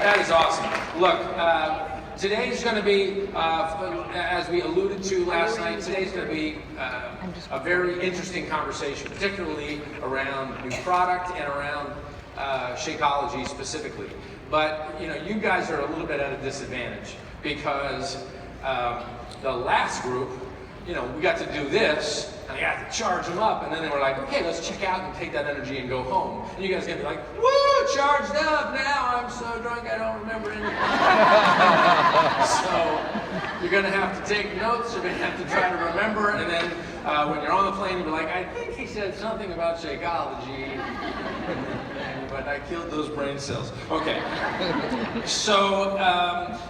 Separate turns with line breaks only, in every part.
That is awesome. Look, today's going to be, as we alluded to last night, today's going to be a very interesting conversation, particularly around new product and around Shakeology specifically. But you guys are a little bit at a disadvantage because the last group, we got to do this, and I got to charge them up, and then they were like, okay, let's check out and take that energy and go home. And you guys are going to be like, woo, charged up, now I'm so drunk I don't remember anything. So you're going to have to take notes, you're going to have to try to remember, and then when you're on the plane, you'll be like, I think he said something about Shakeology, but I killed those brain cells. Okay, so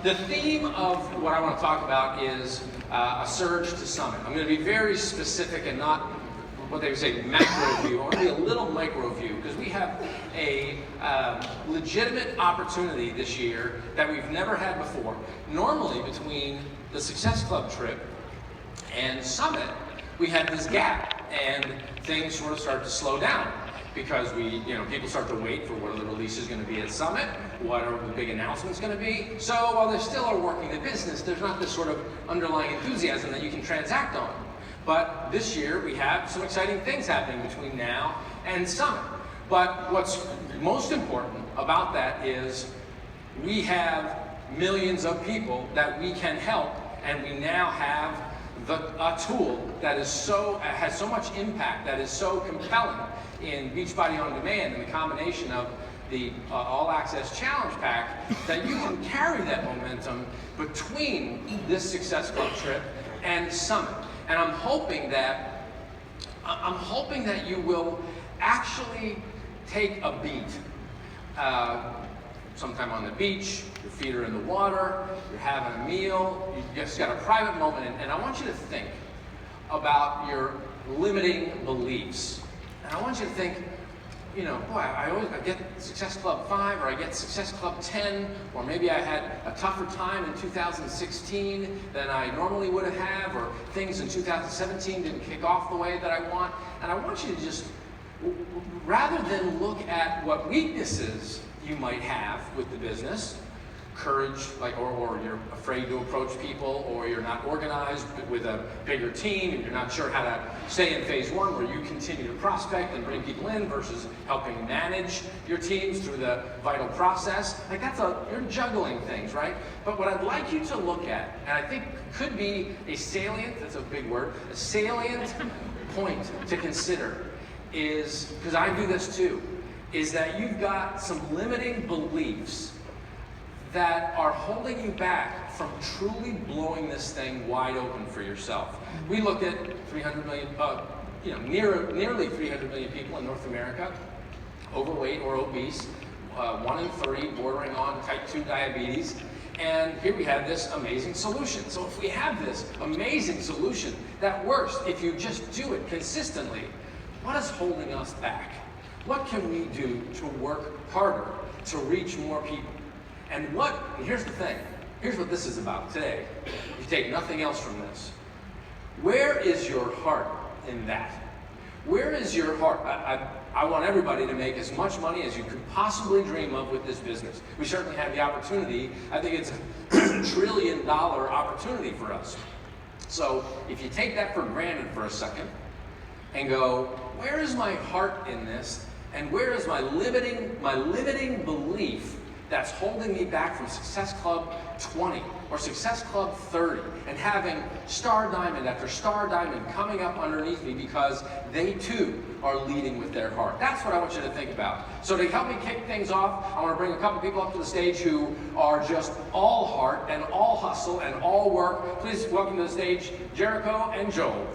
the theme of what I want to talk about is a surge to summit. I'm going to be very specific and not what they would say macro view. I want to be a little micro view because we have a legitimate opportunity this year that we've never had before. Normally between the Success Club trip and Summit, we had this gap and things sort of start to slow down because people start to wait for what are the releases going to be at Summit, what are the big announcements going to be. So while they still are working the business, there's not this sort of underlying enthusiasm that you can transact on. But this year we have some exciting things happening between now and Summit. But what's most important about that is we have millions of people that we can help, and we now have a tool that is has so much impact, that is so compelling in Beachbody On Demand, and the combination of the All Access Challenge Pack, that you can carry that momentum between this Success Club trip and Summit. And I'm hoping that you will actually take a beat sometime on the beach, your feet are in the water, you're having a meal, you just got a private moment, and I want you to think about your limiting beliefs. And I want you to think, boy, I get Success Club 5, or I get Success Club 10, or maybe I had a tougher time in 2016 than I normally would have, or things in 2017 didn't kick off the way that I want. And I want you to just, rather than look at what weaknesses you might have with the business, courage, or you're afraid to approach people, or you're not organized with a bigger team, and you're not sure how to stay in phase one where you continue to prospect and bring people in versus helping manage your teams through the vital process. You're juggling things, right? But what I'd like you to look at, and I think could be a salient, that's a big word, a salient point to consider is, because I do this too, is that you've got some limiting beliefs that are holding you back from truly blowing this thing wide open for yourself. We looked at 300 million, nearly 300 million people in North America, overweight or obese, 1 in 3 bordering on type 2 diabetes, and here we have this amazing solution. So if we have this amazing solution that works, if you just do it consistently, what is holding us back? What can we do to work harder, to reach more people? And here's the thing, here's what this is about today. You take nothing else from this. Where is your heart in that? Where is your heart? I want everybody to make as much money as you could possibly dream of with this business. We certainly have the opportunity. I think it's a $1 trillion opportunity for us. So if you take that for granted for a second and go, where is my heart in this? And where is my limiting belief that's holding me back from Success Club 20 or Success Club 30 and having Star Diamond after Star Diamond coming up underneath me because they too are leading with their heart? That's what I want you to think about. So to help me kick things off, I want to bring a couple people up to the stage who are just all heart and all hustle and all work. Please welcome to the stage Jericho and Joel.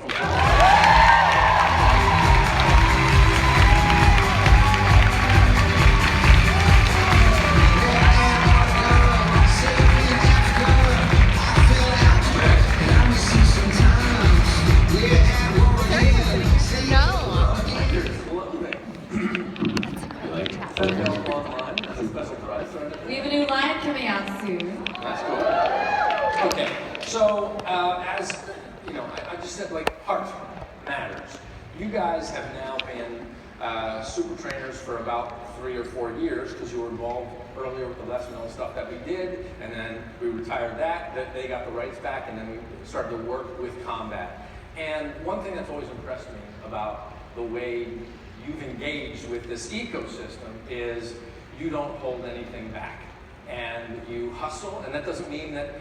We have a new line coming out soon.
That's cool. Okay, so as you know, I just said heart matters. You guys have now been super trainers for about 3 or 4 years because you were involved earlier with the lesson and stuff that we did, and then we retired that. They got the rights back, and then we started to work with combat. And one thing that's always impressed me about the way you've engaged with this ecosystem is you don't hold anything back. And you hustle, and that doesn't mean that,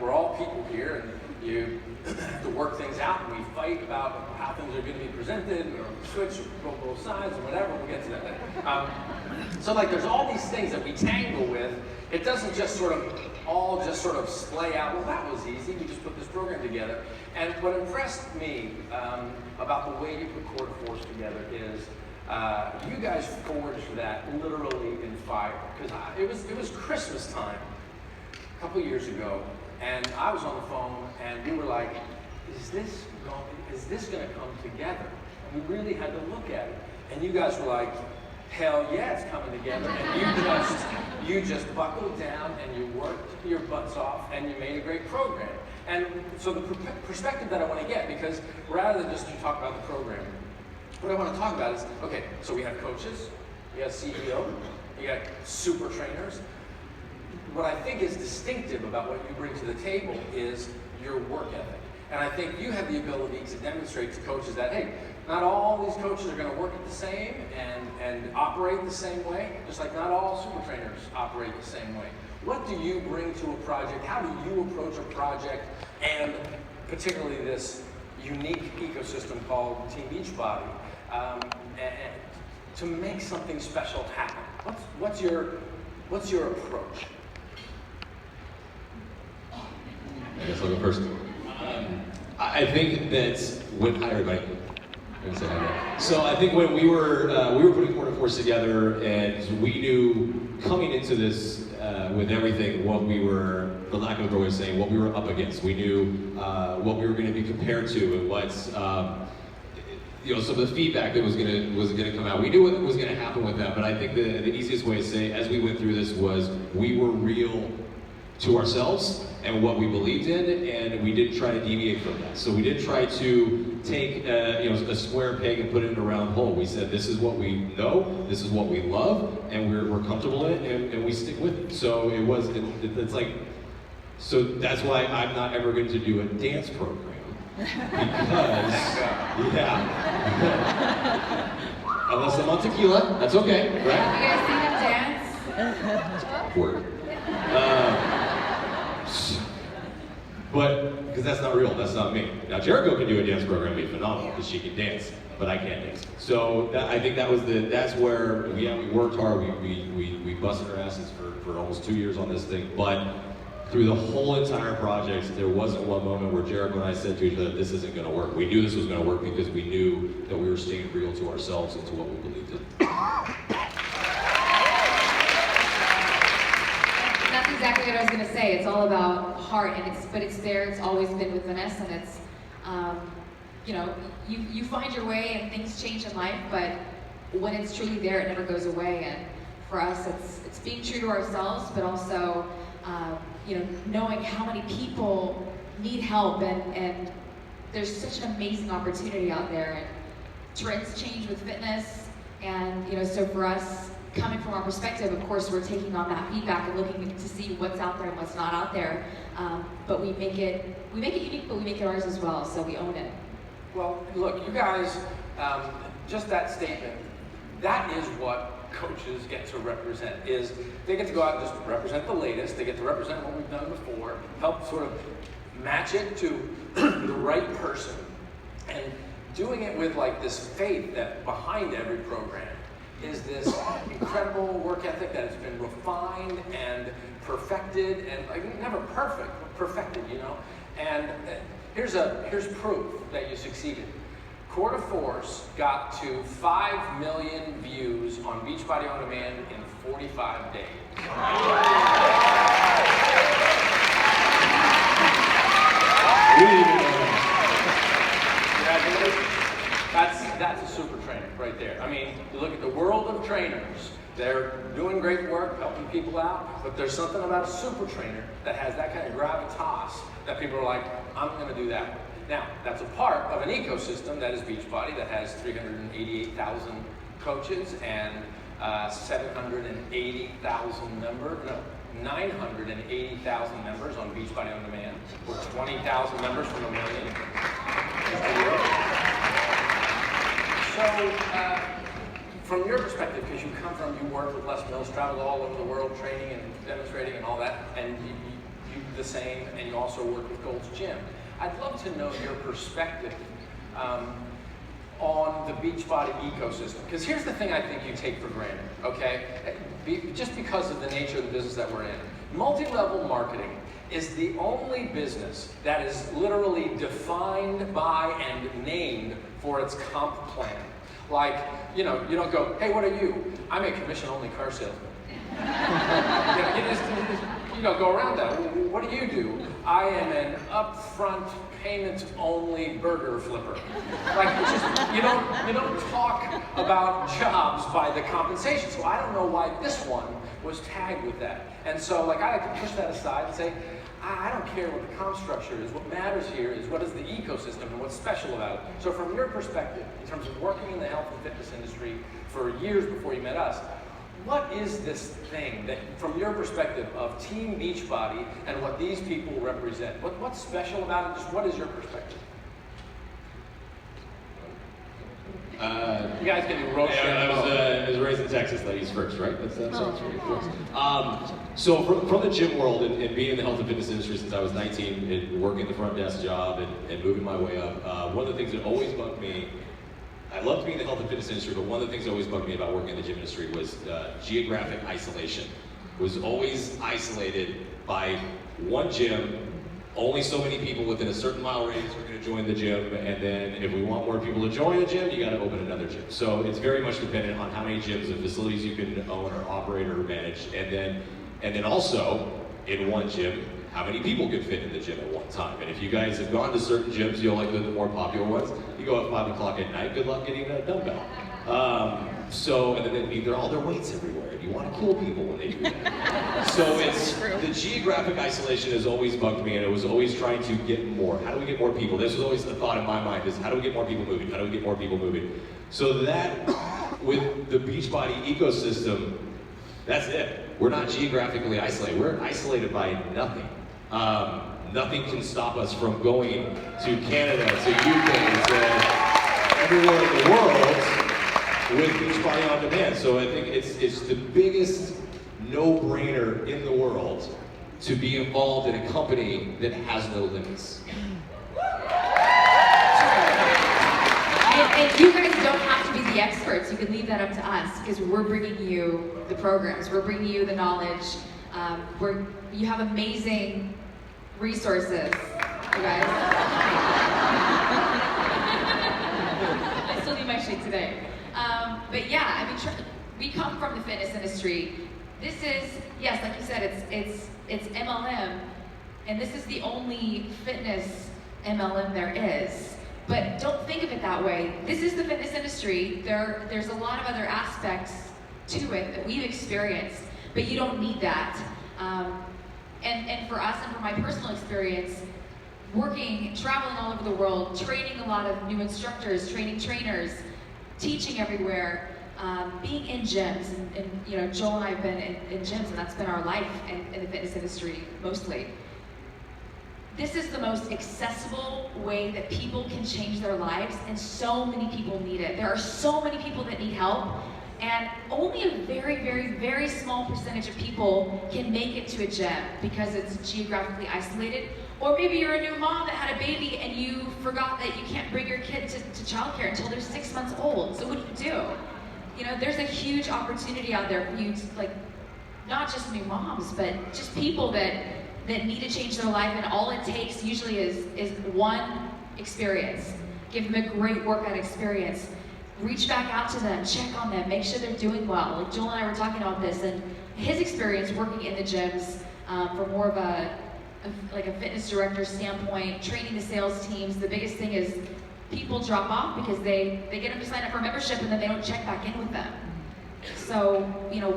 we're all people here, and you have to work things out, and we fight about how things are going to be presented, or switch, or go both sides, or whatever, we'll get to that. So like there's all these things that we tangle with. It doesn't just all splay out, well, that was easy, we just put this program together. And what impressed me about the way you put Core to Force together is you guys forged that literally in fire. Because it was Christmas time a couple years ago, and I was on the phone, and we were like, is this going to come together? And we really had to look at it. And you guys were like, hell yeah, it's coming together. And you just buckled down, and you worked your butts off, and you made a great program. And so the perspective that I want to get, because rather than just talk about the program, what I want to talk about is, okay, so we have coaches, we have CEO, we got super trainers. What I think is distinctive about what you bring to the table is your work ethic. And I think you have the ability to demonstrate to coaches that, hey, not all these coaches are going to work at the same and operate the same way, just like not all super trainers operate the same way. What do you bring to a project? How do you approach a project, and particularly this unique ecosystem called Team Beachbody, and to make something special happen? What's your approach?
I guess I'll go first. I think that when hi everybody. So I think when we were putting Core to Force together, and we knew coming into this with everything what we were, for lack of a better way of saying, what we were up against. We knew what we were going to be compared to, and what some of the feedback that was going to come out. We knew what was going to happen with that, but I think the easiest way to say as we went through this was we were real to ourselves and what we believed in, and we didn't try to deviate from that. So we didn't try to take a square peg and put it in a round hole. We said this is what we know, this is what we love, and we're comfortable in it, and we stick with it. So it's like, so that's why I'm not ever going to do a dance program, because unless I'm on tequila, that's okay, right?
You guys see him dance?
Word. But, because that's not real, that's not me. Now Jericho can do a dance program and be phenomenal, because she can dance, but I can't dance. So I think that's where, we worked hard, we busted our asses for almost 2 years on this thing, but through the whole entire project, there wasn't one moment where Jericho and I said to each other, this isn't gonna work. We knew this was gonna work because we knew that we were staying real to ourselves and to what we believed in.
That's exactly what I was going to say. It's all about heart, but it's there. It's always been within us, and it's, you find your way, and things change in life. But when it's truly there, it never goes away. And for us, it's being true to ourselves, but also, knowing how many people need help, and there's such an amazing opportunity out there. And trends change with fitness, and so for us, coming from our perspective, of course, we're taking on that feedback and looking to see what's out there and what's not out there. But we make it unique, but we make it ours as well. So we own it.
Well, look, you guys, just that statement, that is what coaches get to represent. Is they get to go out and just represent the latest. They get to represent what we've done before, help sort of match it to the right person, and doing it with like this faith that behind every program is this incredible work ethic that has been refined and perfected, and like never perfect, but perfected, And here's proof that you succeeded. Core to Force got to 5 million views on Beachbody On Demand in 45 days. That's a super trainer right there. I mean, you look at the world of trainers, they're doing great work, helping people out, but there's something about a super trainer that has that kind of gravitas that people are like, I'm going to do that one. Now, that's a part of an ecosystem that is Beachbody, that has 388,000 coaches and 780,000 members, no, 980,000 members on Beachbody On Demand, with 20,000 members from a million. So, from your perspective, because you work with Les Mills, travel all over the world, training and demonstrating and all that, and you the same, and you also work with Gold's Gym. I'd love to know your perspective on the Beachbody ecosystem. Because here's the thing I think you take for granted, okay? Just because of the nature of the business that we're in. Multi-level marketing is the only business that is literally defined by and named for its comp plan. Like, you don't go, hey, what are you? I'm a commission-only car salesman. You go around that. What do you do? I am an upfront payment-only burger flipper. Like, you don't talk about jobs by the compensation. So I don't know why this one was tagged with that. And so, like, I like to push that aside and say, I don't care what the comp structure is. What matters here is what is the ecosystem and what's special about it. So from your perspective, in terms of working in the health and fitness industry for years before you met us, what is this thing that, from your perspective of Team Beachbody and what these people represent? What's special about it? Just what is your perspective? You guys can do roast.
I was raised in Texas, ladies first, right? That's so from the gym world and being in the health and fitness industry since I was 19 and working the front desk job and moving my way up, one of the things that always bugged me, I loved being in the health and fitness industry, but one of the things that always bugged me about working in the gym industry was geographic isolation. It was always isolated by one gym. Only so many people within a certain mile radius are going to join the gym, and then if we want more people to join the gym, you got to open another gym. So it's very much dependent on how many gyms and facilities you can own or operate or manage, and then also in one gym, how many people can fit in the gym at one time. And if you guys have gone to certain gyms, you'll like the more popular ones. You go at 5 o'clock at night. Good luck getting a dumbbell. And then they're all their weights everywhere. You want to kill people when they do that. So the geographic isolation has always bugged me, and it was always trying to get more. How do we get more people? This was always the thought in my mind: is how do we get more people moving? How do we get more people moving? So that, with the Beachbody ecosystem, that's it. We're not geographically isolated. We're isolated by nothing. Nothing can stop us from going to Canada, to UK, to everywhere in the world with Beachbody On Demand. So I think it's the biggest no-brainer in the world to be involved in a company that has no limits.
And you guys don't have to be the experts. You can leave that up to us because we're bringing you the programs. We're bringing you the knowledge. You have amazing resources, you guys. I still need my shake today. But yeah, I mean, we come from the fitness industry. This is, yes, like you said, it's MLM, and this is the only fitness MLM there is. But don't think of it that way. This is the fitness industry. There's a lot of other aspects to it that we've experienced, but you don't need that. And for us, and for my personal experience, traveling all over the world, training a lot of new instructors, training trainers, teaching everywhere, being in gyms, and Joel and I have been in gyms, and that's been our life in the fitness industry mostly. This is the most accessible way that people can change their lives, and so many people need it. There are so many people that need help, and only a very, very, very small percentage of people can make it to a gym because it's geographically isolated. Or maybe you're a new mom that had a baby and you forgot that you can't bring your kid to childcare until they're 6 months old. So what do you do? There's a huge opportunity out there for you to, not just new moms, but just people that need to change their life, and all it takes usually is one experience. Give them a great workout experience. Reach back out to them, check on them, make sure they're doing well. Like Joel and I were talking about this, and his experience working in the gyms from more of a fitness director standpoint, training the sales teams. The biggest thing is people drop off because they get them to sign up for a membership and then they don't check back in with them. So,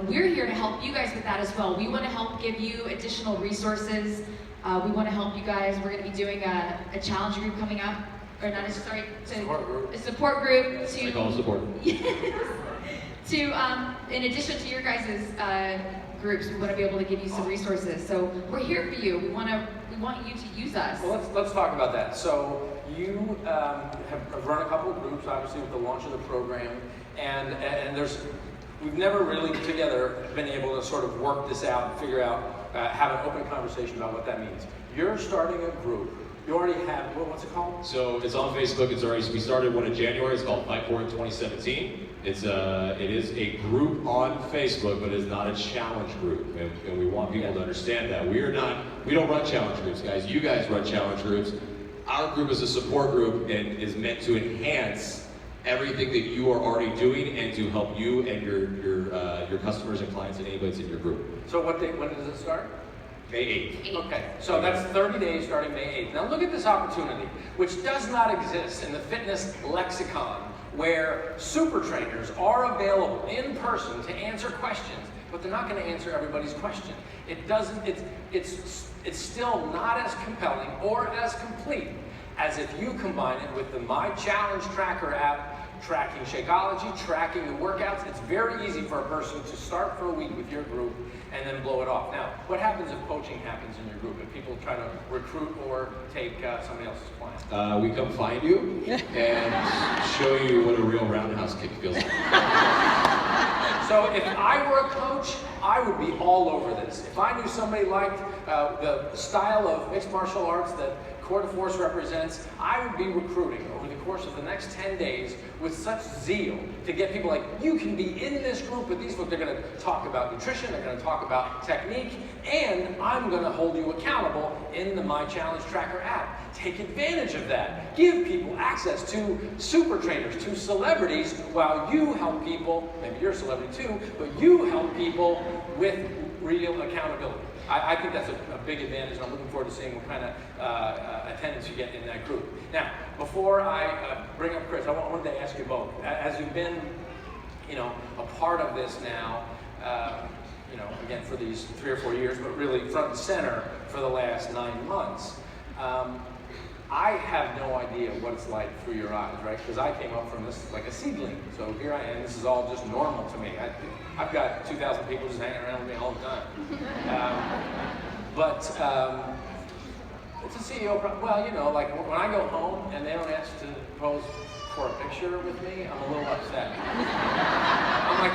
we're here to help you guys with that as well. We want to help give you additional resources. We want to help you guys. We're going to be doing a challenge group coming up. Or not, sorry, a support group
I call it support.
In addition to your guys' groups, we want to be able to give you some resources. So we're here for you. We want you to use us.
Well, let's talk about that. So you have run a couple of groups, obviously, with the launch of the program, and we've never really together been able to sort of work this out and figure out, have an open conversation about what that means. You're starting a group. You already have, what's it called?
So it's on Facebook. We started one in January. It's called Fight For It 2017. It is a group on Facebook, but it's not a challenge group, and we want people to understand that we don't run challenge groups, guys. You guys run challenge groups. Our group is a support group and is meant to enhance everything that you are already doing and to help you and your customers and clients and anybody that's in your group.
So when does it start?
May 8th.
Okay, so that's 30 days starting May 8th. Now look at this opportunity, which does not exist in the fitness lexicon, where super trainers are available in person to answer questions, but they're not going to answer everybody's question. It's still not as compelling or as complete as if you combine it with the My Challenge Tracker app, tracking Shakeology, tracking the workouts. It's very easy for a person to start for a week with your group and then blow it off. Now, what happens if poaching happens in your group, if people try to recruit or take somebody else's client?
We come find you and show you what a real roundhouse kick feels like.
So if I were a coach, I would be all over this. If I knew somebody liked the style of mixed martial arts that Core de Force represents, I would be recruiting over the course of the next 10 days with such zeal to get people like, you can be in this group with these folks. They're going to talk about nutrition, they're going to talk about technique, and I'm going to hold you accountable in the My Challenge Tracker app. Take advantage of that. Give people access to super trainers, to celebrities, while you help people, maybe you're a celebrity too, but you help people with real accountability. I think that's a big advantage, and I'm looking forward to seeing what kind of attendance you get in that group. Now, before I bring up Chris, I wanted to ask you both. As you've been, a part of this now, again for these 3 or 4 years, but really front and center for the last 9 months. I have no idea what it's like through your eyes, right? Because I came up from this like a seedling. So here I am. This is all just normal to me. I've got 2,000 people just hanging around with me all the time. It's a CEO problem. Well, like when I go home and they don't ask to pose for a picture with me, I'm a little upset. I'm like,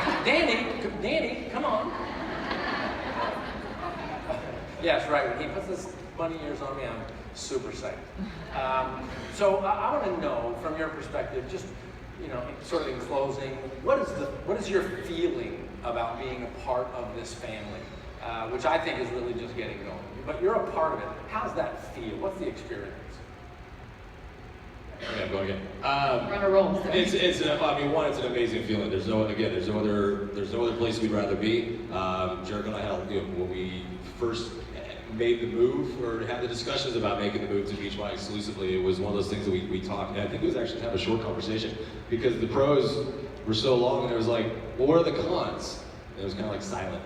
Danny, come on. Yes, right. When he puts his bunny ears on me, I'm super psyched. So I want to know, from your perspective, just sort of in closing, what is your feeling about being a part of this family, which I think is really just getting going. But you're a part of it. How's that feel? What's the experience?
Yeah, go again.
We're on a roll. So.
It's an amazing feeling. There's no other place we'd rather be. Jericho and I had, when we first made the move or had the discussions about making the move to Beach Body exclusively, it was one of those things that we talked, and I think it was actually kind of a short conversation because the pros were so long and it was like, well, what are the cons? And it was kind of like silent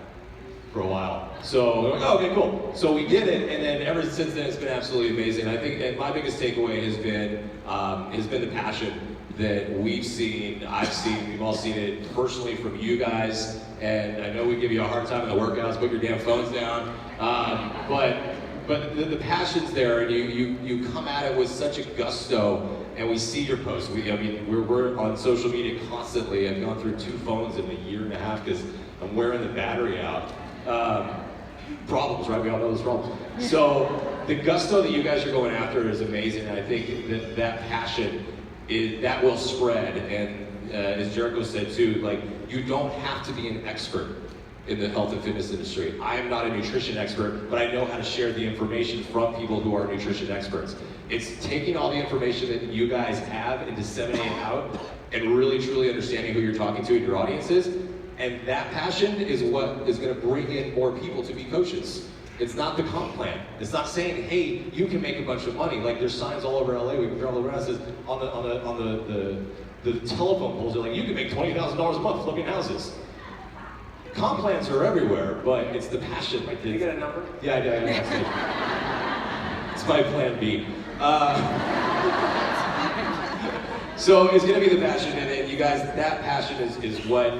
for a while. So we're like, oh, okay, cool. So we did it, and then ever since then it's been absolutely amazing. I think, and my biggest takeaway has been the passion that we've seen, we've all seen it personally from you guys, and I know we give you a hard time in the workouts, put your damn phones down, but the passion's there, and you come at it with such a gusto, and we see your posts. We're on social media constantly. I've gone through 2 phones in a year and a half because I'm wearing the battery out. Problems, right? We all know those problems. So the gusto that you guys are going after is amazing, and I think that passion that will spread. And as Jericho said too, like, you don't have to be an expert in the health and fitness industry. I am not a nutrition expert, but I know how to share the information from people who are nutrition experts. It's taking all the information that you guys have and disseminating it out and really truly understanding who you're talking to and your audience is. And that passion is what is going to bring in more people to be coaches. It's not the comp plan. It's not saying, hey, you can make a bunch of money. Like, there's signs all over LA. We can travel around. It says on the telephone poles, they're like, you can make $20,000 a month flipping houses. Comp plans are everywhere, but it's the passion.
Did you get a number?
Yeah, I did. It's my plan B. So it's going to be the passion, and you guys, that passion is what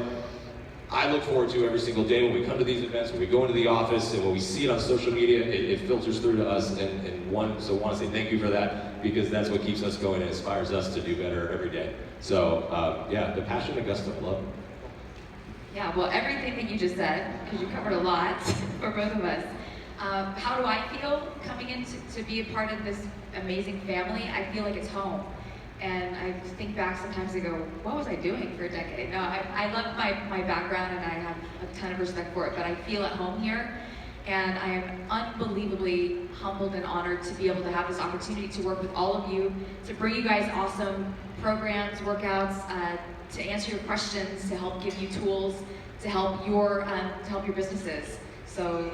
I look forward to every single day when we come to these events, when we go into the office, and when we see it on social media, it filters through to us, and want to say thank you for that, because that's what keeps us going and inspires us to do better every day. So, yeah, the passion and gusto, I love it.
Yeah, well, everything that you just said, because you covered a lot for both of us. How do I feel coming in to be a part of this amazing family? I feel like it's home. And I think back sometimes and go, what was I doing for a decade? No, I love my background and I have a ton of respect for it, but I feel at home here. And I am unbelievably humbled and honored to be able to have this opportunity to work with all of you, to bring you guys awesome programs, workouts, to answer your questions, to help give you tools, to help your businesses. So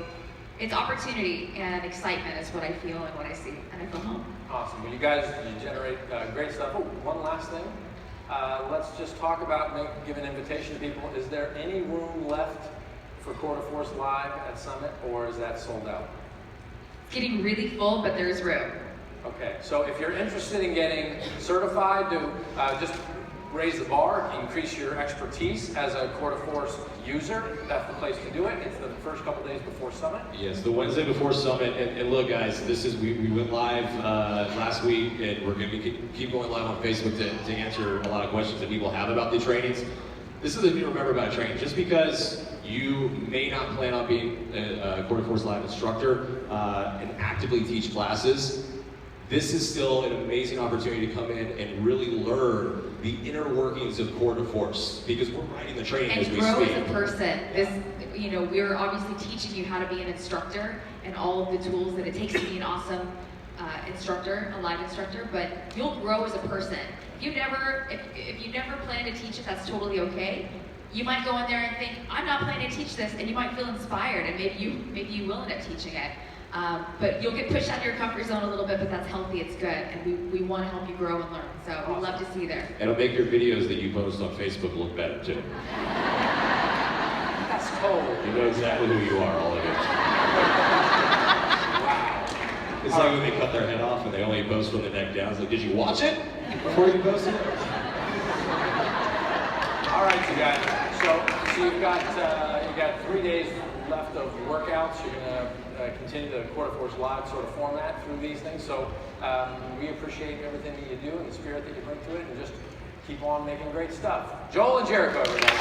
it's opportunity and excitement is what I feel and what I see, and I feel home.
Awesome. Well, you guys, you generate great stuff. Oh, one last thing. Let's just talk about, give an invitation to people. Is there any room left for Quarter Force Live at Summit, or is that sold out?
It's getting really full, but there's room.
Okay, so if you're interested in getting certified to just raise the bar, increase your expertise as a Quarter Force user, that's the place to do it. It's the first couple days before Summit.
Yes, the Wednesday before Summit, and look guys, we went live last week, and we're going to keep going live on Facebook to answer a lot of questions that people have about the trainings. This is the thing to remember about training. Just because you may not plan on being a Quarter Force Live instructor and actively teach classes, this is still an amazing opportunity to come in and really learn the inner workings of Quarter Force, because we're writing the training as we speak.
And grow as a person. We're obviously teaching you how to be an instructor and all of the tools that it takes to be an awesome instructor, a live instructor, but you'll grow as a person. If you never plan to teach it, that's totally okay. You might go in there and think, I'm not planning to teach this, and you might feel inspired, and maybe you will end up teaching it. But you'll get pushed out of your comfort zone a little bit, but that's healthy, it's good, and we want to help you grow and learn. So awesome. We'd love to see you there.
It'll make your videos that you post on Facebook look better too.
That's cold.
You know exactly who you are, all of you.
Wow.
It's like when they cut their head off and they only post from the neck down. It's like, did you watch it before you posted it?
All right, you guys. So you've got 3 days left of workouts. You're gonna continue the Quarter Force Live sort of format through these things. So we appreciate everything that you do and the spirit that you bring to it, and just keep on making great stuff. Joel and Jericho, everybody.